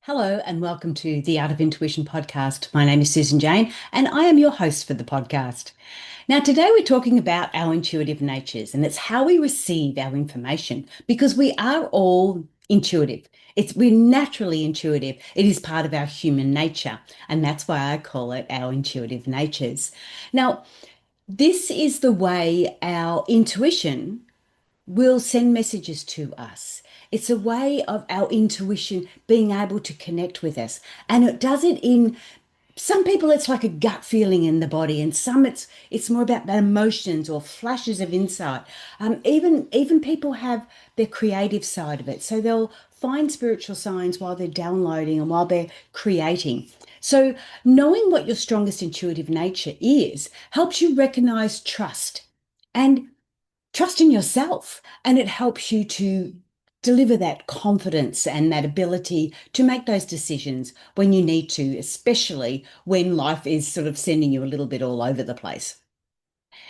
Hello and welcome to the Art of Intuition podcast. My name is Susan Jane and I am your host for the podcast. Now, today we're talking about our intuitive natures and it's how we receive our information because we are all intuitive. We're naturally intuitive. It is part of our human nature, and that's why I call it our intuitive natures. Now, this is the way our intuition will send messages to us. It's a way of our intuition being able to connect with us. And it does it in some people it's like a gut feeling in the body, and some it's more about the emotions or flashes of insight. Even people have their creative side of it. So they'll find spiritual signs while they're downloading and while they're creating. So knowing what your strongest intuitive nature is helps you recognize and trust in yourself, and it helps you to deliver that confidence and that ability to make those decisions when you need to, especially when life is sort of sending you a little bit all over the place.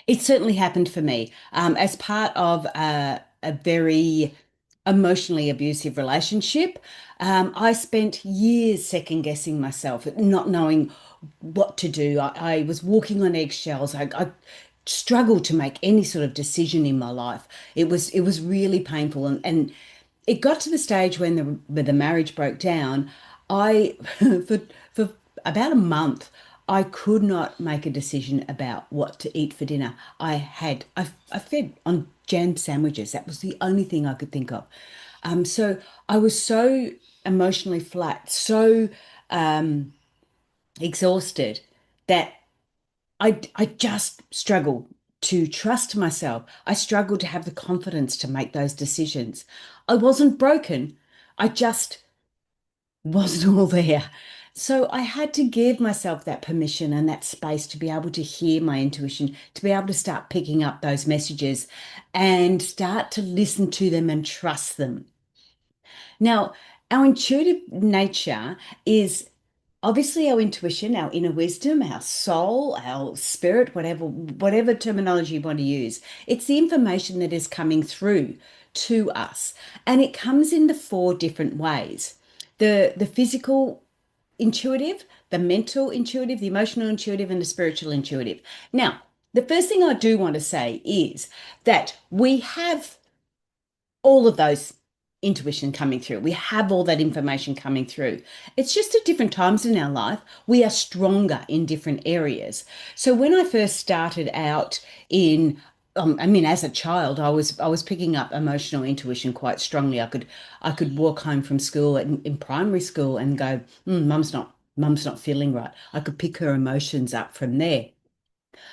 It certainly happened for me as part of a very emotionally abusive relationship. I spent years second guessing myself, not knowing what to do. I was walking on eggshells. I struggled to make any sort of decision in my life. It was really painful, and it got to the stage when the marriage broke down. I for about a month I could not make a decision about what to eat for dinner. I fed on jam sandwiches. That was the only thing I could think of. So I was so emotionally flat, so um, exhausted that I just struggled to trust myself. I struggled to have the confidence to make those decisions. I wasn't broken. I just wasn't all there. So I had to give myself that permission and that space to be able to hear my intuition, to be able to start picking up those messages and start to listen to them and trust them. Now, our intuitive nature is obviously our intuition, our inner wisdom, our soul, our spirit, whatever terminology you want to use. It's the information that is coming through to us, and it comes in the four different ways. The physical intuitive, the mental intuitive, the emotional intuitive, and the spiritual intuitive. Now, the first thing I do want to say is that we have all of those intuition coming through. We have all that information coming through. It's just at different times in our life, we are stronger in different areas. So when I first started out in as a child, I was picking up emotional intuition quite strongly. I could walk home from school in primary school and go, mum's not feeling right. I could pick her emotions up from there.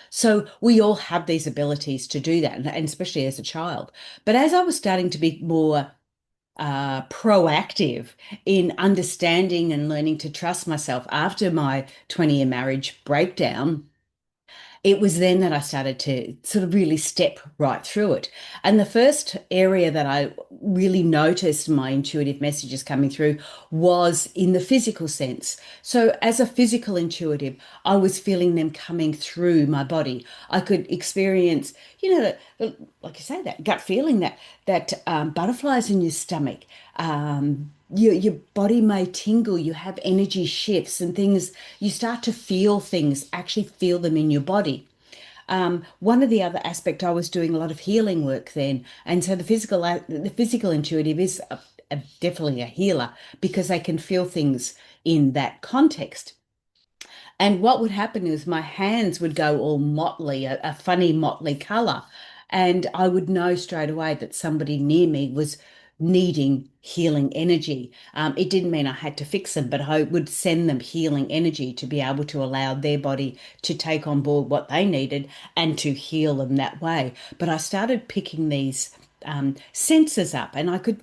So we all have these abilities to do that, and especially as a child. But as I was starting to be more proactive in understanding and learning to trust myself after my 20-year marriage breakdown, it was then that I started to sort of really step right through it. And the first area that I really noticed my intuitive messages coming through was in the physical sense. So, as a physical intuitive, I was feeling them coming through my body. I could experience, like you say, that gut feeling, that butterflies in your stomach. Your body may tingle, you have energy shifts and things, you start to feel things, actually feel them in your body. One of the other aspect, I was doing a lot of healing work then, and so the physical intuitive is definitely a healer because they can feel things in that context. And what would happen is my hands would go all motley, a funny motley color. And I would know straight away that somebody near me was needing healing energy. It didn't mean I had to fix them, but I would send them healing energy to be able to allow their body to take on board what they needed and to heal them that way. But I started picking these sensors up, and I could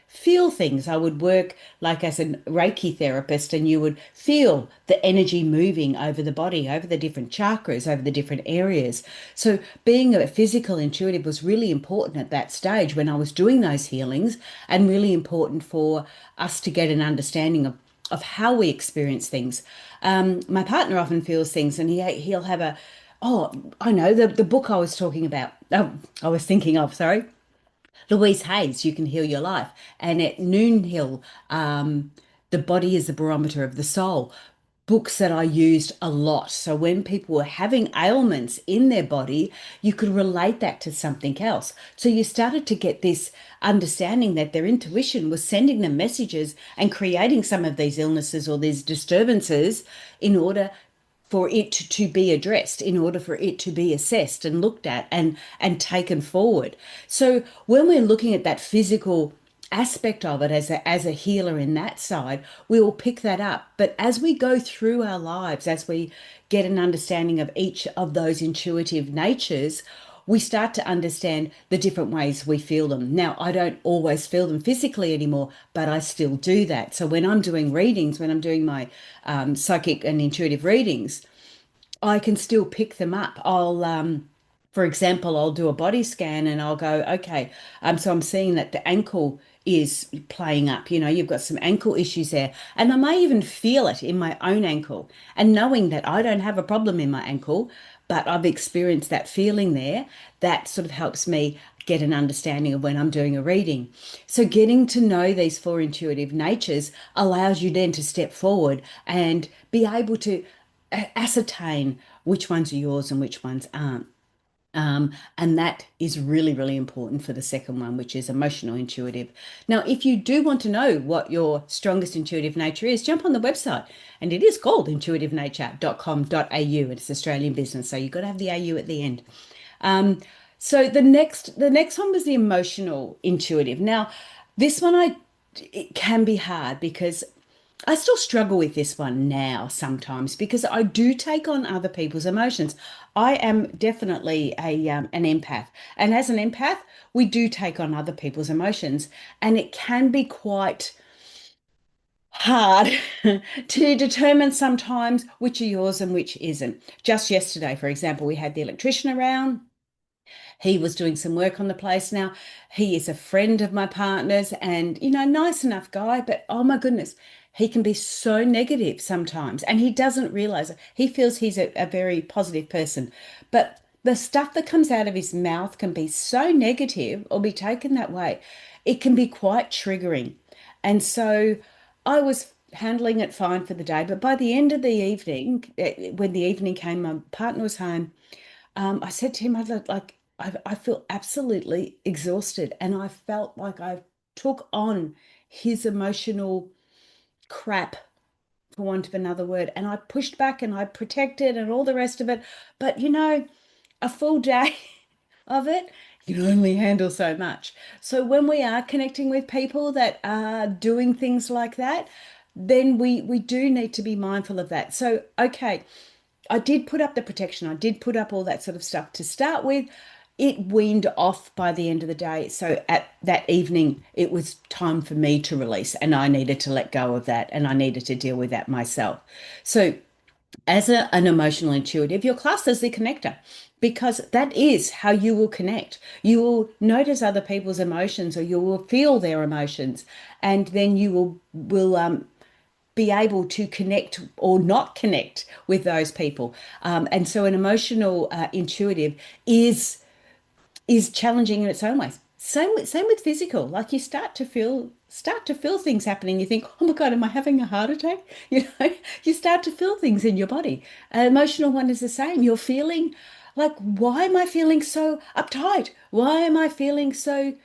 feel things. I would work like as a Reiki therapist, and you would feel the energy moving over the body, over the different chakras, over the different areas. So, being a physical intuitive was really important at that stage when I was doing those healings, and really important for us to get an understanding of how we experience things. My partner often feels things, and he'll have a, oh, I know the book I was talking about. Oh, I was thinking of, sorry. Louise Hay's You Can Heal Your Life. And at Noon Hill, The body is the barometer of the soul. Books that I used a lot. So when people were having ailments in their body, you could relate that to something else. So you started to get this understanding that their intuition was sending them messages and creating some of these illnesses or these disturbances in order for it to be addressed, in order for it to be assessed and looked at and taken forward. So when we're looking at that physical aspect of it as a healer in that side, we will pick that up. But as we go through our lives, as we get an understanding of each of those intuitive natures, we start to understand the different ways we feel them. Now, I don't always feel them physically anymore, but I still do that. So when I'm doing readings, when I'm doing my psychic and intuitive readings, I can still pick them up. For example, I'll do a body scan and I'll go, okay, so I'm seeing that the ankle is playing up. You know, you've got some ankle issues there. And I may even feel it in my own ankle. And knowing that I don't have a problem in my ankle, but I've experienced that feeling there, that sort of helps me get an understanding of when I'm doing a reading. So getting to know these four intuitive natures allows you then to step forward and be able to ascertain which ones are yours and which ones aren't. And that is really, really important for the second one, which is emotional intuitive. Now, if you do want to know what your strongest intuitive nature is, jump on the website, and it is called intuitivenature.com.au. It's Australian business, so you've got to have the AU at the end. Um, so the next one was the emotional intuitive. Now, this one it can be hard because I still struggle with this one now sometimes because I do take on other people's emotions. I am definitely an empath, and as an empath, we do take on other people's emotions, and it can be quite hard to determine sometimes which are yours and which isn't. Just yesterday, for example, we had the electrician around. He was doing some work on the place. Now, he is a friend of my partner's and, nice enough guy, but oh my goodness, he can be so negative sometimes. And he doesn't realize it. He feels he's a very positive person. But the stuff that comes out of his mouth can be so negative or be taken that way. It can be quite triggering. And so I was handling it fine for the day. But by the end of the evening, when the evening came, my partner was home. I said to him, I feel absolutely exhausted, and I felt like I took on his emotional crap, for want of another word, and I pushed back and I protected and all the rest of it. But a full day of it, you can only handle so much. So when we are connecting with people that are doing things like that, then we do need to be mindful of that. So, okay, I did put up the protection. I did put up all that sort of stuff to start with. It weaned off by the end of the day. So at that evening, it was time for me to release, and I needed to let go of that, and I needed to deal with that myself. So as an emotional intuitive, you're classed as the connector because that is how you will connect. You will notice other people's emotions, or you will feel their emotions, and then you will be able to connect or not connect with those people. And so an emotional intuitive is challenging in its own ways. Same with physical. Like you start to feel things happening. You think, oh my God, am I having a heart attack? You start to feel things in your body. An emotional one is the same. You're feeling like, why am I feeling so uptight? Why am I feeling so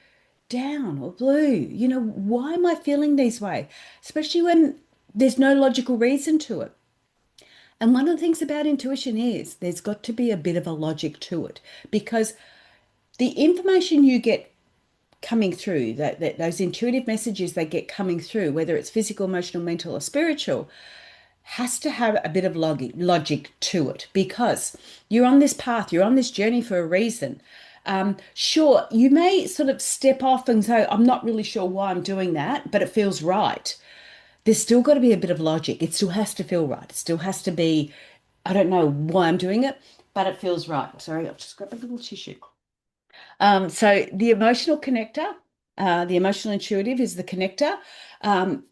down or blue? Why am I feeling these way? Especially when there's no logical reason to it. And one of the things about intuition is there's got to be a bit of a logic to it because the information you get coming through, that those intuitive messages they get coming through, whether it's physical, emotional, mental, or spiritual, has to have a bit of logic to it because you're on this path, you're on this journey for a reason. Sure, you may sort of step off and say, I'm not really sure why I'm doing that, but it feels right. There's still got to be a bit of logic. It still has to feel right. It still has to be, I don't know why I'm doing it, but it feels right. Sorry, I'll just grab a little tissue. So the emotional connector, the emotional intuitive is the connector. Um,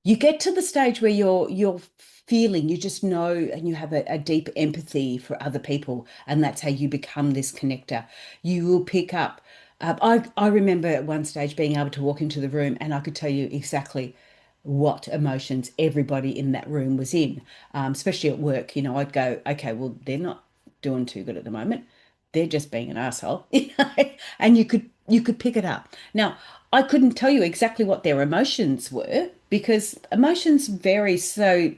you get to the stage where you're feeling, you just know, and you have a deep empathy for other people, and that's how you become this connector. You will pick up. I remember at one stage being able to walk into the room and I could tell you exactly what emotions everybody in that room was in, especially at work. I'd go, okay, well, they're not doing too good at the moment. They're just being an asshole, and you could pick it up. Now, I couldn't tell you exactly what their emotions were because emotions vary so,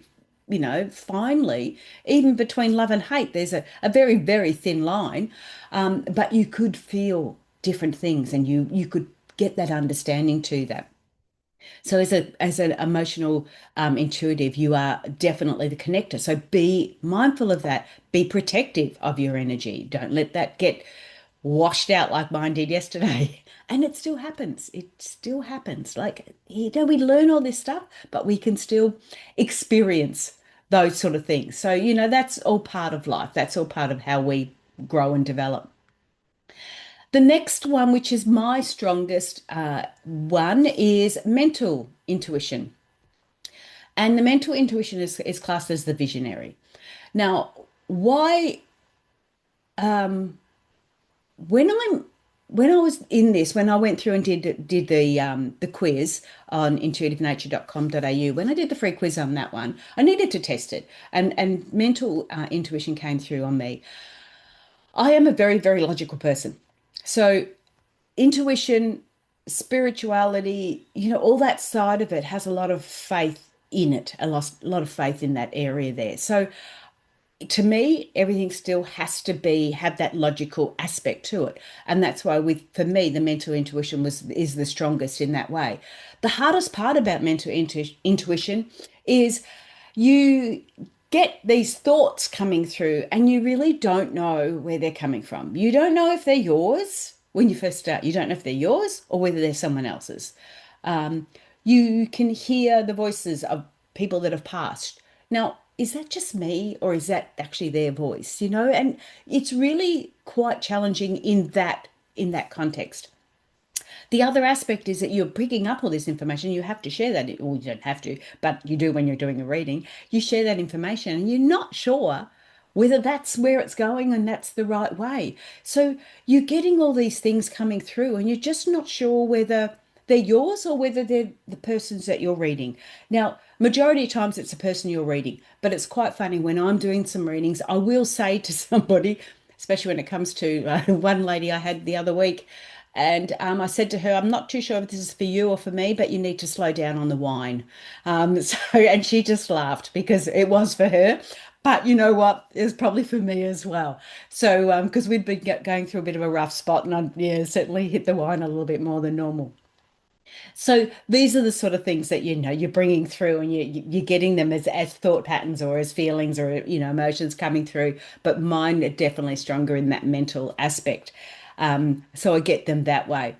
finely, even between love and hate. There's a very, very thin line, but you could feel different things and you could get that understanding to that. So as an emotional intuitive, you are definitely the connector. So be mindful of that. Be protective of your energy. Don't let that get washed out like mine did yesterday. And it still happens. It still happens. Like, we learn all this stuff, but we can still experience those sort of things. So, that's all part of life. That's all part of how we grow and develop. The next one, which is my strongest one, is mental intuition. And the mental intuition is classed as the visionary. Now, why, when I'm when I was in this, when I went through and did the quiz on intuitivenature.com.au, when I did the free quiz on that one, I needed to test it, and mental intuition came through on me. I am a very, very logical person. So intuition, spirituality, all that side of it has a lot of faith in it, a lot of faith in that area there. So to me, everything still has to have that logical aspect to it. And that's why for me, the mental intuition is the strongest in that way. The hardest part about mental intuition is you get these thoughts coming through and you really don't know where they're coming from. You don't know if they're yours when you first start. You don't know if they're yours or whether they're someone else's. You can hear the voices of people that have passed. Now, is that just me or is that actually their voice? And it's really quite challenging in that context. The other aspect is that you're picking up all this information. You have to share that, or you don't have to, but you do when you're doing a reading. You share that information and you're not sure whether that's where it's going and that's the right way. So you're getting all these things coming through and you're just not sure whether they're yours or whether they're the person's that you're reading. Now, majority of times it's the person you're reading, but it's quite funny when I'm doing some readings, I will say to somebody, especially when it comes to one lady I had the other week, and I said to her, I'm not too sure if this is for you or for me, but you need to slow down on the wine. And she just laughed because it was for her. But you know what? It was probably for me as well. So, because we'd been going through a bit of a rough spot, and I, yeah, certainly hit the wine a little bit more than normal. So these are the sort of things that you're bringing through, and you're getting them as thought patterns or as feelings or emotions coming through. But mine are definitely stronger in that mental aspect. So I get them that way.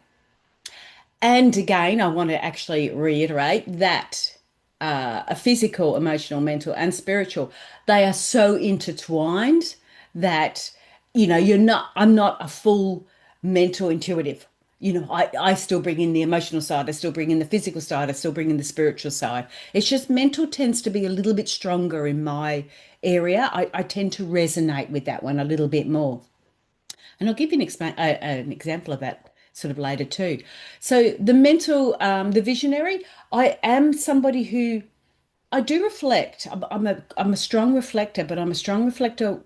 And again, I want to actually reiterate that a physical, emotional, mental, and spiritual, they are so intertwined that, I'm not a full mental intuitive. I still bring in the emotional side, I still bring in the physical side, I still bring in the spiritual side. It's just mental tends to be a little bit stronger in my area. I tend to resonate with that one a little bit more. And I'll give you an example of that sort of later too. So the visionary, I am somebody who I do reflect. I'm a strong reflector, but I'm a strong reflector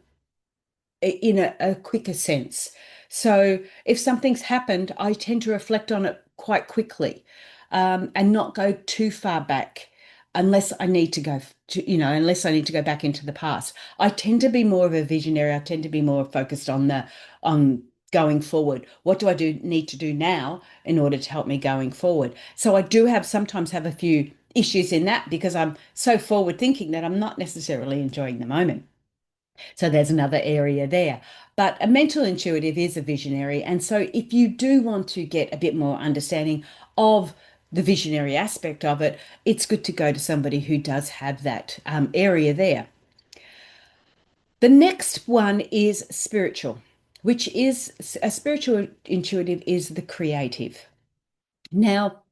in a quicker sense. So if something's happened, I tend to reflect on it quite quickly, and not go too far back unless I need to unless I need to go back into the past. I tend to be more of a visionary. I tend to be more focused on going forward. What do I need to do now in order to help me going forward? So I do sometimes have a few issues in that because I'm so forward thinking that I'm not necessarily enjoying the moment. So there's another area there. But a mental intuitive is a visionary. And so if you do want to get a bit more understanding of the visionary aspect of it, it's good to go to somebody who does have that area there. The next one is spiritual, which is a spiritual intuitive is the creative. Now,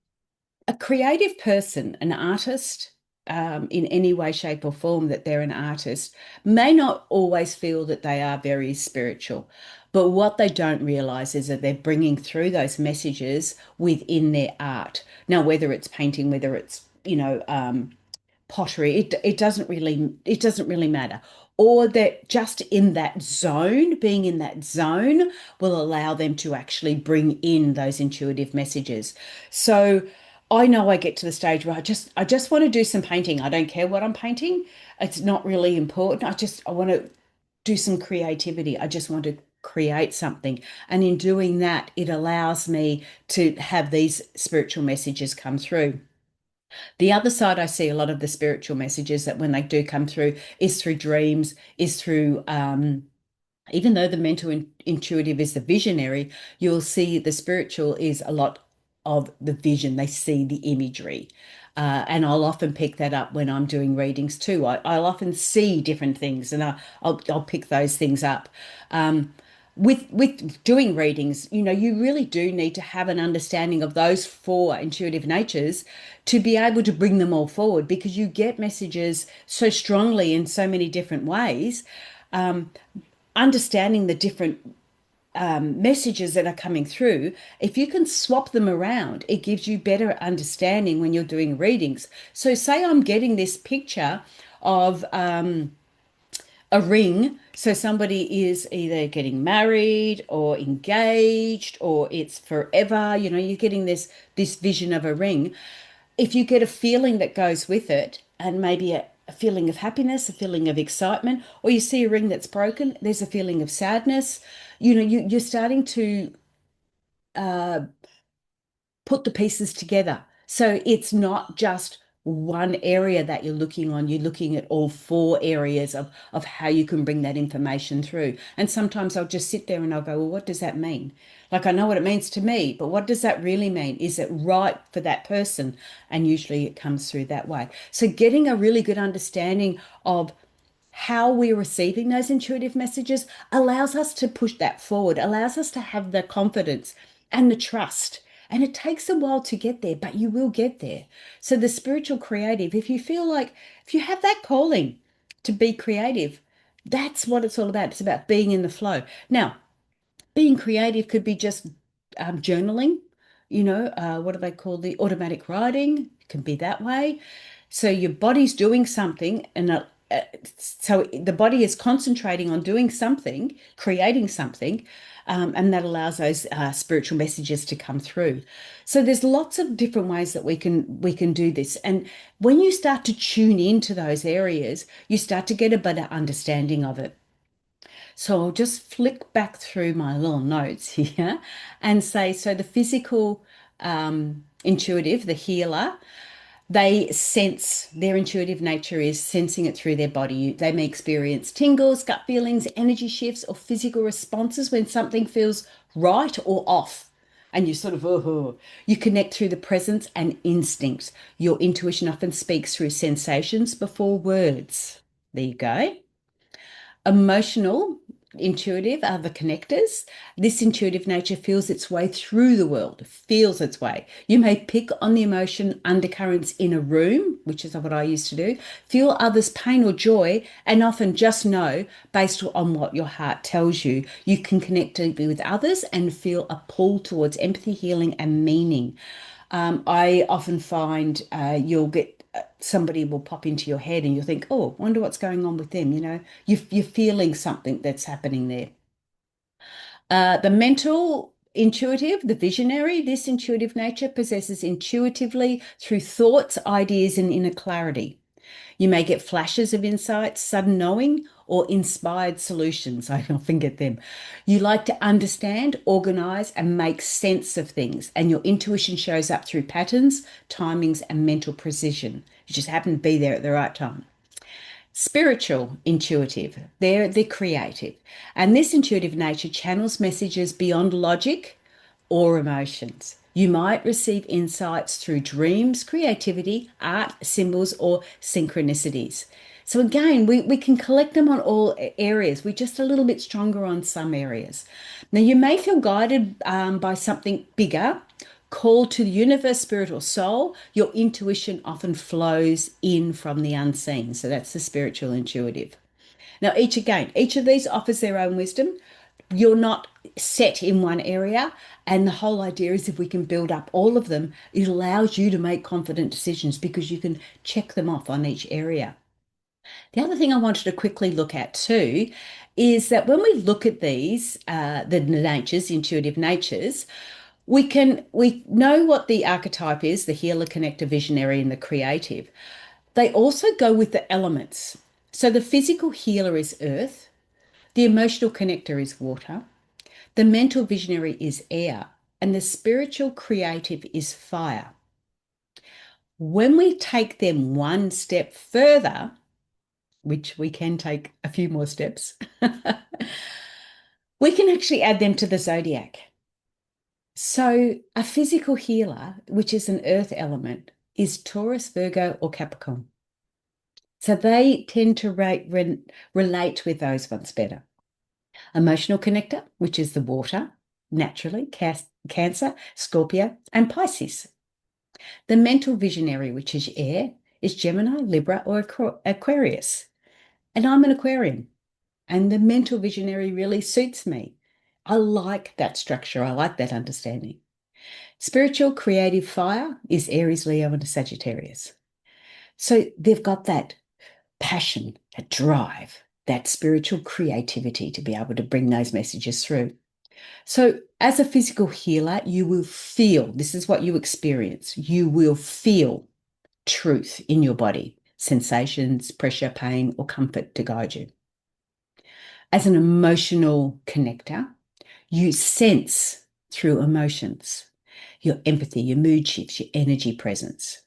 a creative person, an artist, in any way, shape, or form that they're an artist, may not always feel that they are very spiritual. But what they don't realize is that they're bringing through those messages within their art. Now, whether it's painting, whether it's you know, pottery. It doesn't really matter. Or that just in that zone, being in that zone will allow them to actually bring in those intuitive messages. So I know I get to the stage where I just want to do some painting. I don't care what I'm painting. It's not really important. I want to do some creativity. I just want to create something. And in doing that, it allows me to have these spiritual messages come through. The other side, I see a lot of the spiritual messages that when they do come through is through dreams, is through even though the mental intuitive is the visionary, you'll see the spiritual is a lot of the vision. They see the imagery. And I'll often pick that up when I'm doing readings too. I'll often see different things and I'll pick those things up. With doing readings, you really do need to have an understanding of those four intuitive natures to be able to bring them all forward because you get messages so strongly in so many different ways. Understanding the different messages that are coming through, if you can swap them around, it gives you better understanding when you're doing readings. So, say I'm getting this picture of a ring. So somebody is either getting married or engaged or it's forever. You're getting this vision of a ring. If you get a feeling that goes with it, and maybe a feeling of happiness, a feeling of excitement, or you see a ring that's broken, there's a feeling of sadness. You're starting to put the pieces together. So it's not just one area that you're looking on, you're looking at all four areas of how you can bring that information through. And sometimes I'll just sit there and I'll go, well, what does that mean? Like I know what it means to me, but what does that really mean? Is it right for that person? And usually it comes through that way. So getting a really good understanding of how we're receiving those intuitive messages allows us to push that forward, allows us to have the confidence and the trust. And it takes a while to get there, but you will get there. So, the spiritual creative, if you feel like, if you have that calling to be creative, that's what it's all about. It's about being in the flow. Now, being creative could be just journaling, what do they call the automatic writing? It can be that way. So your body's doing something, and so the body is concentrating on doing something, creating something, and that allows those spiritual messages to come through. So there's lots of different ways that we can do this, and when you start to tune into those areas, you start to get a better understanding of it. So I'll just flick back through my little notes here and say, so the physical intuitive, the healer, they sense their intuitive nature is sensing it through their body. They may experience tingles, gut feelings, energy shifts, or physical responses when something feels right or off. And you sort of, oh, you connect through the presence and instincts. Your intuition often speaks through sensations before words. There you go. Emotional, intuitive are the connectors. This intuitive nature feels its way through the world, feels its way. You may pick on the emotion undercurrents in a room, which is what I used to do, feel others' pain or joy, and often just know, based on what your heart tells you, you can connect deeply with others and feel a pull towards empathy, healing, and meaning. I often find you'll get somebody will pop into your head and you'll think, oh, wonder what's going on with them. You're feeling something that's happening there. The mental intuitive, the visionary, this intuitive nature possesses intuitively through thoughts, ideas, and inner clarity. You may get flashes of insight, sudden knowing, or inspired solutions. I often get them. You like to understand, organize, and make sense of things, and your intuition shows up through patterns, timings, and mental precision. You just happen to be there at the right time. Spiritual, intuitive, they're creative. And this intuitive nature channels messages beyond logic or emotions. You might receive insights through dreams, creativity, art, symbols, or synchronicities. So again, we can collect them on all areas. We're just a little bit stronger on some areas. Now, you may feel guided by something bigger, called to the universe, spirit, or soul. Your intuition often flows in from the unseen. So that's the spiritual intuitive. Now, each of these offers their own wisdom. you're not set in one area. And the whole idea is if we can build up all of them, it allows you to make confident decisions because you can check them off on each area. The other thing I wanted to quickly look at too is that when we look at these, the natures, intuitive natures, we know what the archetype is, the healer, connector, visionary, and the creative. They also go with the elements. So the physical healer is earth, the emotional connector is water, the mental visionary is air, and the spiritual creative is fire. When we take them one step further, which we can take a few more steps, we can actually add them to the zodiac. So a physical healer, which is an earth element, is Taurus, Virgo, or Capricorn. So they tend to relate with those ones better. Emotional connector, which is the water, naturally, Cancer, Scorpio, and Pisces. The mental visionary, which is air, is Gemini, Libra, or Aquarius. And I'm an Aquarian, and the mental visionary really suits me. I like that structure. I like that understanding. Spiritual creative fire is Aries, Leo, and Sagittarius. So they've got that passion, that drive, that spiritual creativity to be able to bring those messages through. So, as a physical healer, you will feel this is what you experience. You will feel truth in your body, sensations, pressure, pain, or comfort to guide you. As an emotional connector, you sense through emotions, your empathy, your mood shifts, your energy presence.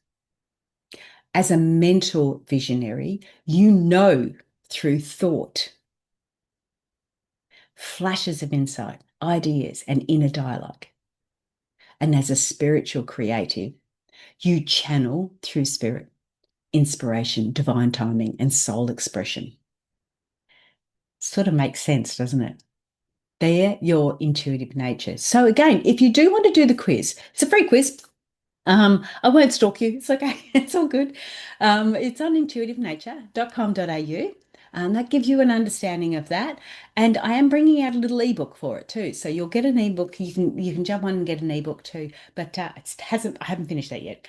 As a mental visionary, you know through thought, flashes of insight, ideas, and inner dialogue. And as a spiritual creative, you channel through spirit, inspiration, divine timing, and soul expression. Sort of makes sense, doesn't it? They're your intuitive nature. So again, if you do want to do the quiz, it's a free quiz. I won't stalk you. It's okay. It's all good. It's on intuitivenature.com.au. That gives you an understanding of that. And I am bringing out a little ebook for it too. So you'll get an ebook. You can jump on and get an ebook too. But I haven't finished that yet.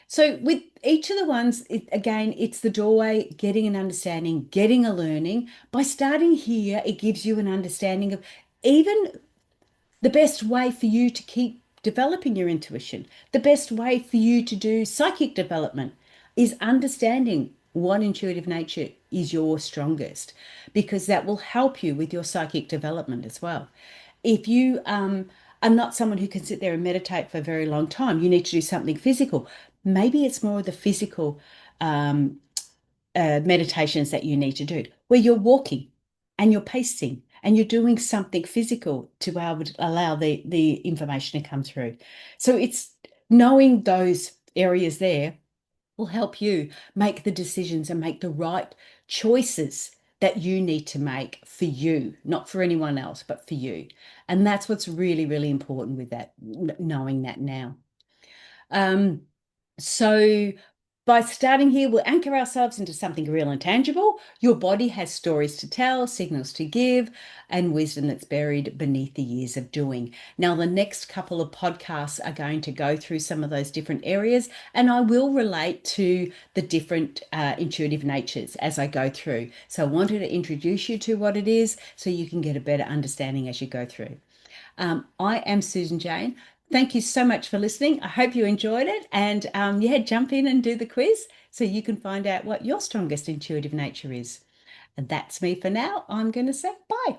So with each of the ones, again, it's the doorway, getting an understanding, getting a learning. By starting here, it gives you an understanding of even the best way for you to keep developing your intuition, the best way for you to do psychic development is understanding what intuitive nature is your strongest, because that will help you with your psychic development as well. If you are not someone who can sit there and meditate for a very long time, you need to do something physical. Maybe it's more of the physical meditations that you need to do, where you're walking and you're pacing and you're doing something physical to be able to allow the information to come through. So it's knowing those areas there will help you make the decisions and make the right choices that you need to make for you, not for anyone else, but for you. And that's what's really, really important with that, knowing that now. So by starting here, we'll anchor ourselves into something real and tangible. Your body has stories to tell, signals to give, and wisdom that's buried beneath the years of doing. Now, the next couple of podcasts are going to go through some of those different areas, and I will relate to the different intuitive natures as I go through. So I wanted to introduce you to what it is so you can get a better understanding as you go through. I am Susan Jane. Thank you so much for listening. I hope you enjoyed it. And yeah, jump in and do the quiz so you can find out what your strongest intuitive nature is. And that's me for now. I'm going to say bye.